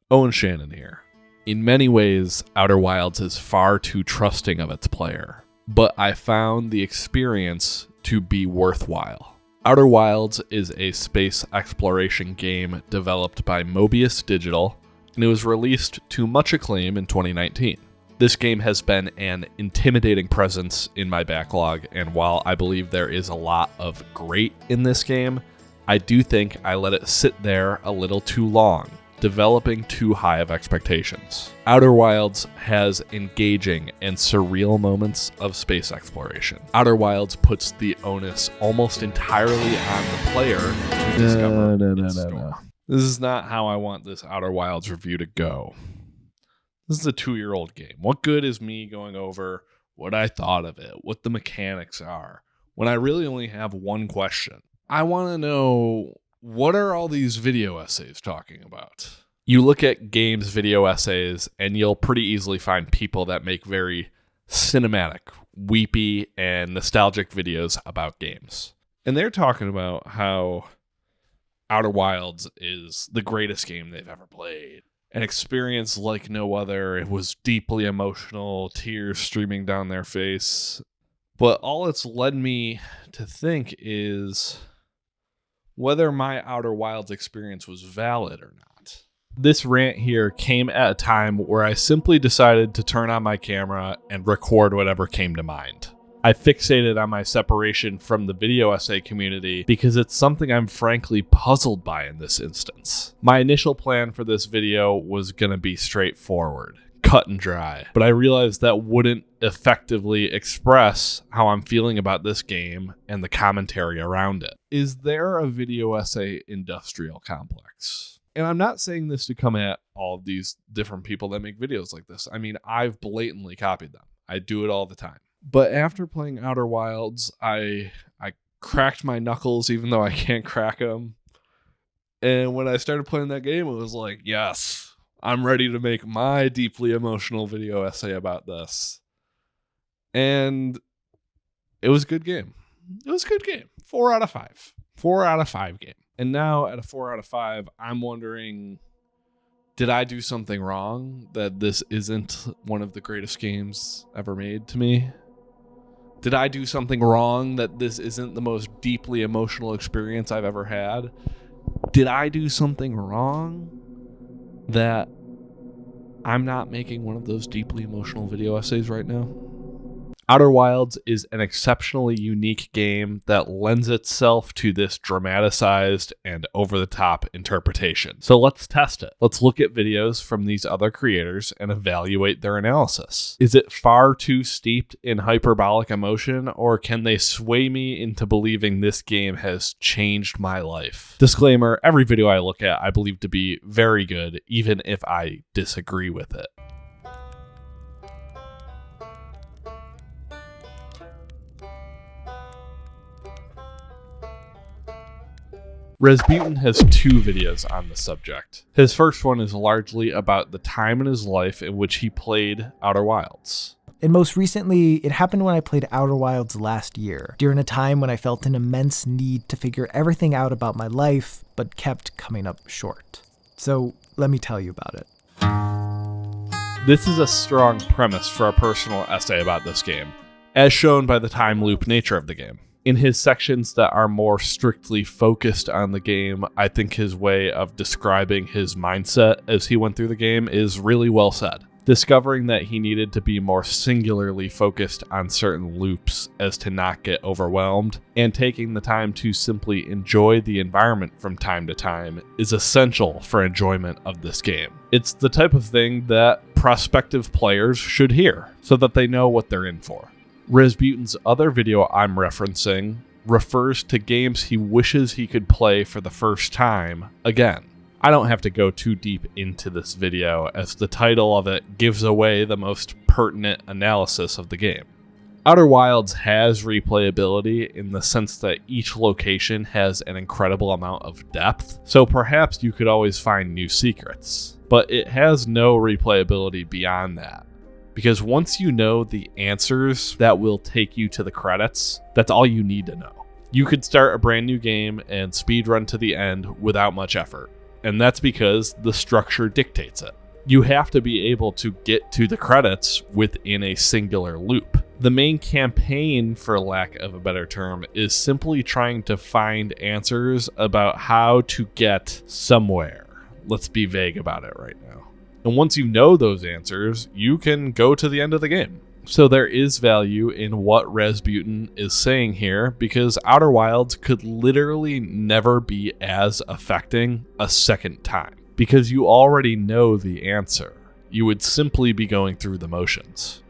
Owen Shannon here. In many ways, Outer Wilds is far too trusting of its player, but I found the experience to be worthwhile. Outer Wilds is a space exploration game developed by Mobius Digital, and it was released to much acclaim in 2019. This game has been an intimidating presence in my backlog, and while I believe there is a lot of great in this game, I do think I let it sit there a little too long, developing too high of expectations. Outer Wilds has engaging and surreal moments of space exploration. Outer Wilds puts the onus almost entirely on the player to discover its story. This is not how I want this Outer Wilds review to go. This is a 2-year-old game. What good is me going over what I thought of it, what the mechanics are, when I really only have one question? I want to know, what are all these video essays talking about? You look at games video essays, and you'll pretty easily find people that make very cinematic, weepy, and nostalgic videos about games. And they're talking about how Outer Wilds is the greatest game they've ever played. An experience like no other. It was deeply emotional, tears streaming down their face. But all it's led me to think is whether my Outer Wilds experience was valid or not. This rant here came at a time where I simply decided to turn on my camera and record whatever came to mind. I fixated on my separation from the video essay community because it's something I'm frankly puzzled by in this instance. My initial plan for this video was going to be straightforward, cut and dry, but I realized that wouldn't effectively express how I'm feeling about this game and the commentary around it. Is there a video essay industrial complex? And I'm not saying this to come at all of these different people that make videos like this. I mean, I've blatantly copied them. I do it all the time. But after playing Outer Wilds, I cracked my knuckles even though I can't crack them. And when I started playing that game, it was like, yes, I'm ready to make my deeply emotional video essay about this. And it was a good game. It was a good game. 4 out of 5. 4 out of 5 game. And now at a 4 out of 5, I'm wondering, did I do something wrong that this isn't one of the greatest games ever made to me? Did I do something wrong that this isn't the most deeply emotional experience I've ever had? Did I do something wrong that I'm not making one of those deeply emotional video essays right now? Outer Wilds is an exceptionally unique game that lends itself to this dramatized and over-the-top interpretation. So let's test it. Let's look at videos from these other creators and evaluate their analysis. Is it far too steeped in hyperbolic emotion, or can they sway me into believing this game has changed my life? Disclaimer, every video I look at I believe to be very good, even if I disagree with it. Razbuten has 2 videos on the subject. His first one is largely about the time in his life in which he played Outer Wilds. And most recently, it happened when I played Outer Wilds last year, during a time when I felt an immense need to figure everything out about my life, but kept coming up short. So let me tell you about it. This is a strong premise for a personal essay about this game, as shown by the time loop nature of the game. In his sections that are more strictly focused on the game, I think his way of describing his mindset as he went through the game is really well said. Discovering that he needed to be more singularly focused on certain loops as to not get overwhelmed, and taking the time to simply enjoy the environment from time to time is essential for enjoyment of this game. It's the type of thing that prospective players should hear, so that they know what they're in for. Razbuten's other video I'm referencing refers to games he wishes he could play for the first time again. I don't have to go too deep into this video, as the title of it gives away the most pertinent analysis of the game. Outer Wilds has replayability in the sense that each location has an incredible amount of depth, so perhaps you could always find new secrets. But it has no replayability beyond that. Because once you know the answers that will take you to the credits, that's all you need to know. You could start a brand new game and speedrun to the end without much effort. and that's because the structure dictates it. You have to be able to get to the credits within a singular loop. The main campaign, for lack of a better term, is simply trying to find answers about how to get somewhere. Let's be vague about it right now. And once you know those answers, you can go to the end of the game. So there is value in what Razbuten is saying here, because Outer Wilds could literally never be as affecting a second time, because you already know the answer. You would simply be going through the motions.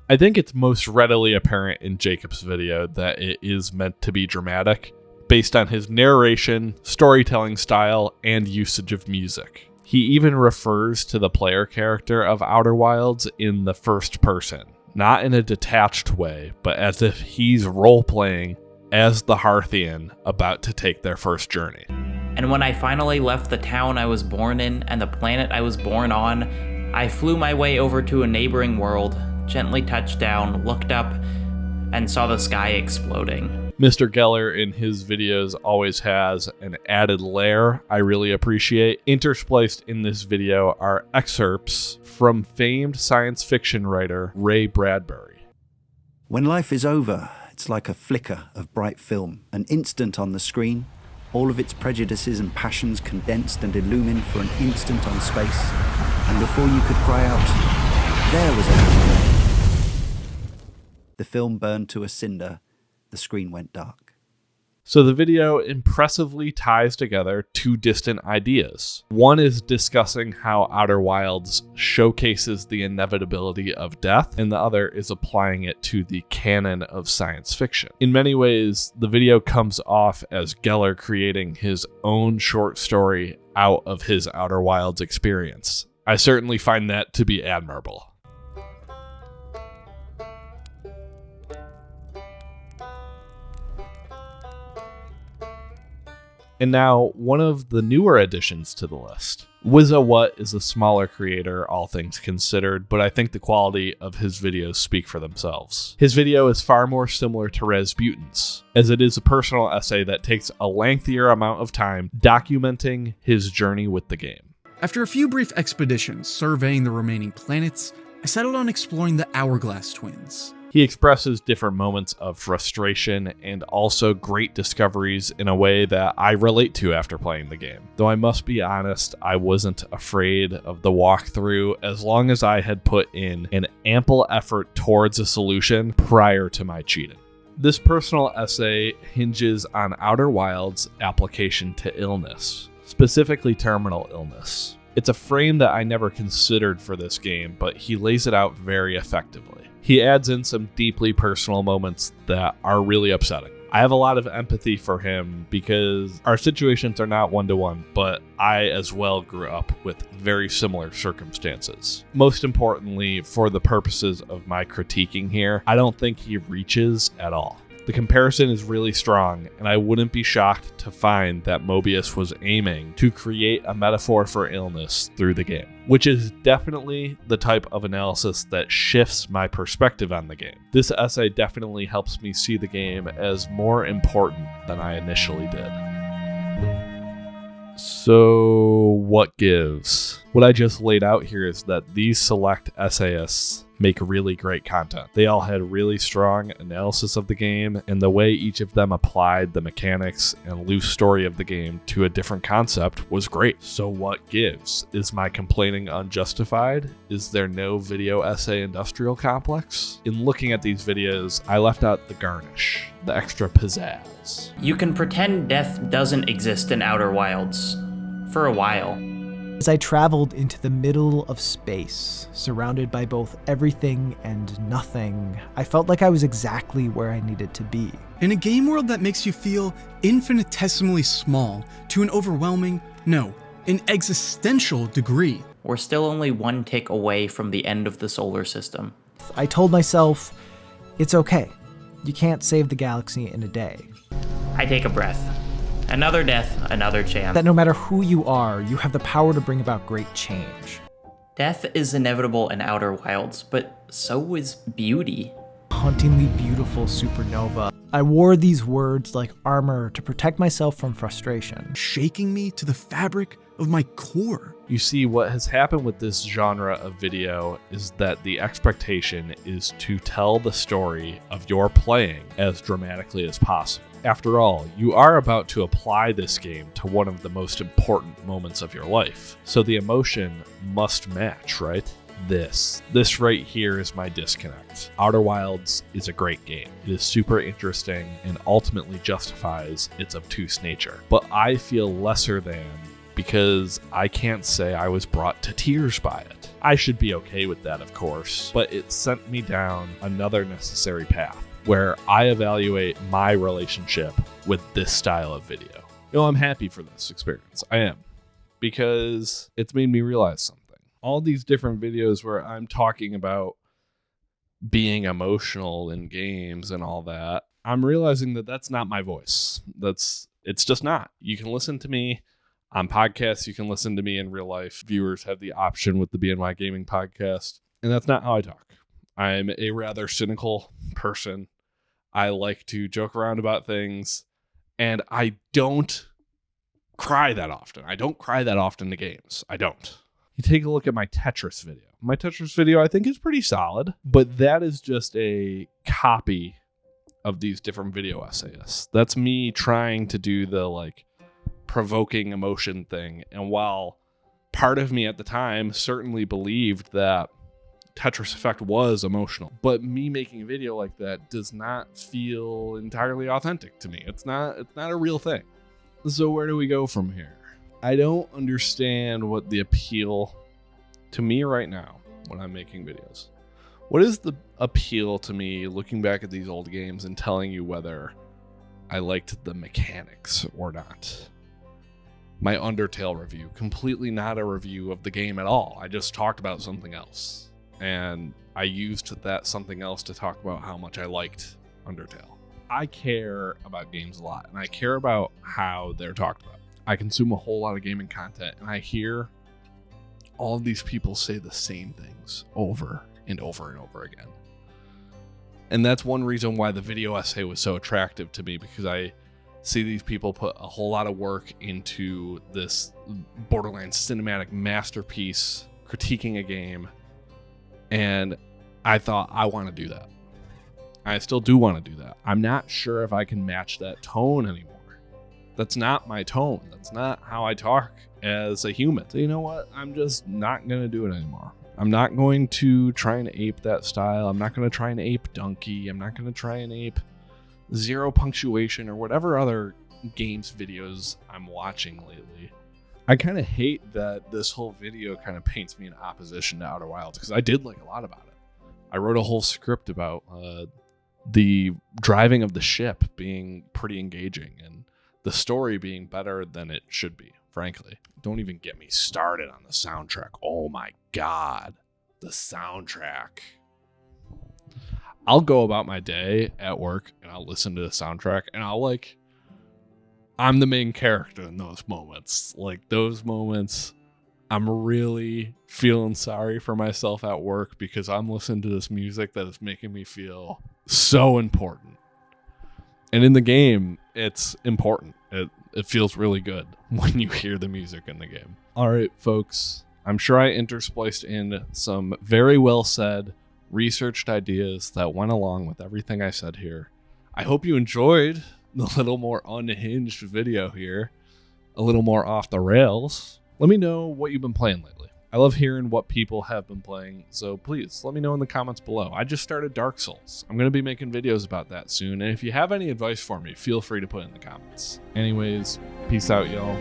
I think it's most readily apparent in Jacob's video that it is meant to be dramatic, based on his narration, storytelling style, and usage of music. He even refers to the player character of Outer Wilds in the first person, not in a detached way, but as if he's role-playing as the Hearthian about to take their first journey. And when I finally left the town I was born in and the planet I was born on, I flew my way over to a neighboring world, gently touched down, looked up, and saw the sky exploding. Mr. Geller in his videos always has an added layer I really appreciate. Interspliced in this video are excerpts from famed science fiction writer Ray Bradbury. When life is over, it's like a flicker of bright film, an instant on the screen, all of its prejudices and passions condensed and illumined for an instant on space, and before you could cry out, there was a... The film burned to a cinder. The screen went dark. So the video impressively ties together two distant ideas. One is discussing how Outer Wilds showcases the inevitability of death, and the other is applying it to the canon of science fiction. In many ways, the video comes off as Geller creating his own short story out of his Outer Wilds experience. I certainly find that to be admirable. And now, one of the newer additions to the list. Wizawhat is a smaller creator, all things considered, but I think the quality of his videos speak for themselves. His video is far more similar to Razbuten's, as it is a personal essay that takes a lengthier amount of time documenting his journey with the game. After a few brief expeditions surveying the remaining planets, I settled on exploring the Hourglass Twins. He expresses different moments of frustration and also great discoveries in a way that I relate to after playing the game. Though I must be honest, I wasn't afraid of the walkthrough as long as I had put in an ample effort towards a solution prior to my cheating. This personal essay hinges on Outer Wilds' application to illness, specifically terminal illness. It's a frame that I never considered for this game, but he lays it out very effectively. He adds in some deeply personal moments that are really upsetting. I have a lot of empathy for him because our situations are not one-to-one, but I as well grew up with very similar circumstances. Most importantly, for the purposes of my critiquing here, I don't think he reaches at all. The comparison is really strong, and I wouldn't be shocked to find that Mobius was aiming to create a metaphor for illness through the game, which is definitely the type of analysis that shifts my perspective on the game. This essay definitely helps me see the game as more important than I initially did. So, what gives? What I just laid out here is that these select essayists make really great content. They all had really strong analysis of the game, and the way each of them applied the mechanics and loose story of the game to a different concept was great. So what gives? Is my complaining unjustified? Is there no video essay industrial complex? In looking at these videos, I left out the garnish, the extra pizzazz. You can pretend death doesn't exist in Outer Wilds for a while. As I traveled into the middle of space, surrounded by both everything and nothing, I felt like I was exactly where I needed to be. In a game world that makes you feel infinitesimally small to an overwhelming, no, an existential degree. We're still only one tick away from the end of the solar system. I told myself, it's okay. You can't save the galaxy in a day. I take a breath. Another death, another chance. That no matter who you are, you have the power to bring about great change. Death is inevitable in Outer Wilds, but so is beauty. hauntingly beautiful supernova. I wore these words like armor to protect myself from frustration. Shaking me to the fabric of my core. You see, what has happened with this genre of video is that the expectation is to tell the story of your playing as dramatically as possible. After all, you are about to apply this game to one of the most important moments of your life, so the emotion must match, right? This right here is my disconnect. Outer Wilds is a great game. It is super interesting and ultimately justifies its obtuse nature. But I feel lesser than because I can't say I was brought to tears by it. I should be okay with that, of course, but it sent me down another necessary path where I evaluate my relationship with this style of video. I'm happy for this experience. I am, because it's made me realize something. All these different videos where I'm talking about being emotional in games and all that, I'm realizing that that's not my voice. It's just not. You can listen to me on podcasts. You can listen to me in real life. Viewers have the option with the BNY Gaming podcast, and that's not how I talk. I'm a rather cynical person. I like to joke around about things, and I don't cry that often. I don't cry that often to games. I don't. You take a look at my Tetris video. My Tetris video, I think, is pretty solid, but that is just a copy of these different video essayists. That's me trying to do the provoking emotion thing. And while part of me at the time certainly believed that Tetris Effect was emotional, but me making a video like that does not feel entirely authentic to me. It's not a real thing. So where do we go from here? I don't understand what the appeal to me right now when I'm making videos. What is the appeal to me looking back at these old games and telling you whether I liked the mechanics or not? My Undertale review, completely not a review of the game at all. I just talked about something else. And I used that something else to talk about how much I liked Undertale. I care about games a lot, and I care about how they're talked about. I consume a whole lot of gaming content, and I hear all of these people say the same things over and over and over again. And that's one reason why the video essay was so attractive to me, because I see these people put a whole lot of work into this Borderlands cinematic masterpiece, critiquing a game, and I thought, I want to do that. I still do want to do that. I'm not sure if I can match that tone anymore. That's not my tone. That's not how I talk as a human. So you know what? I'm just not going to do it anymore. I'm not going to try and ape that style. I'm not going to try and ape Donkey. I'm not going to try and ape Zero Punctuation or whatever other games videos I'm watching lately. I kind of hate that this whole video kind of paints me in opposition to Outer Wilds, because I did like a lot about it. I wrote a whole script about the driving of the ship being pretty engaging and the story being better than it should be, frankly. Don't even get me started on the soundtrack. Oh my God, the soundtrack. I'll go about my day at work and I'll listen to the soundtrack and I'm the main character in those moments. Those moments, I'm really feeling sorry for myself at work because I'm listening to this music that is making me feel so important. And in the game, it's important. It feels really good when you hear the music in the game. All right, folks. I'm sure I interspliced in some very well said, researched ideas that went along with everything I said here. I hope you enjoyed the little more unhinged video here, a little more off the rails. Let me know what you've been playing lately. I love hearing what people have been playing, so please let me know in the comments below. I just started Dark Souls. I'm going to be making videos about that soon, and if you have any advice for me, feel free to put it in the comments. Anyways, peace out, y'all.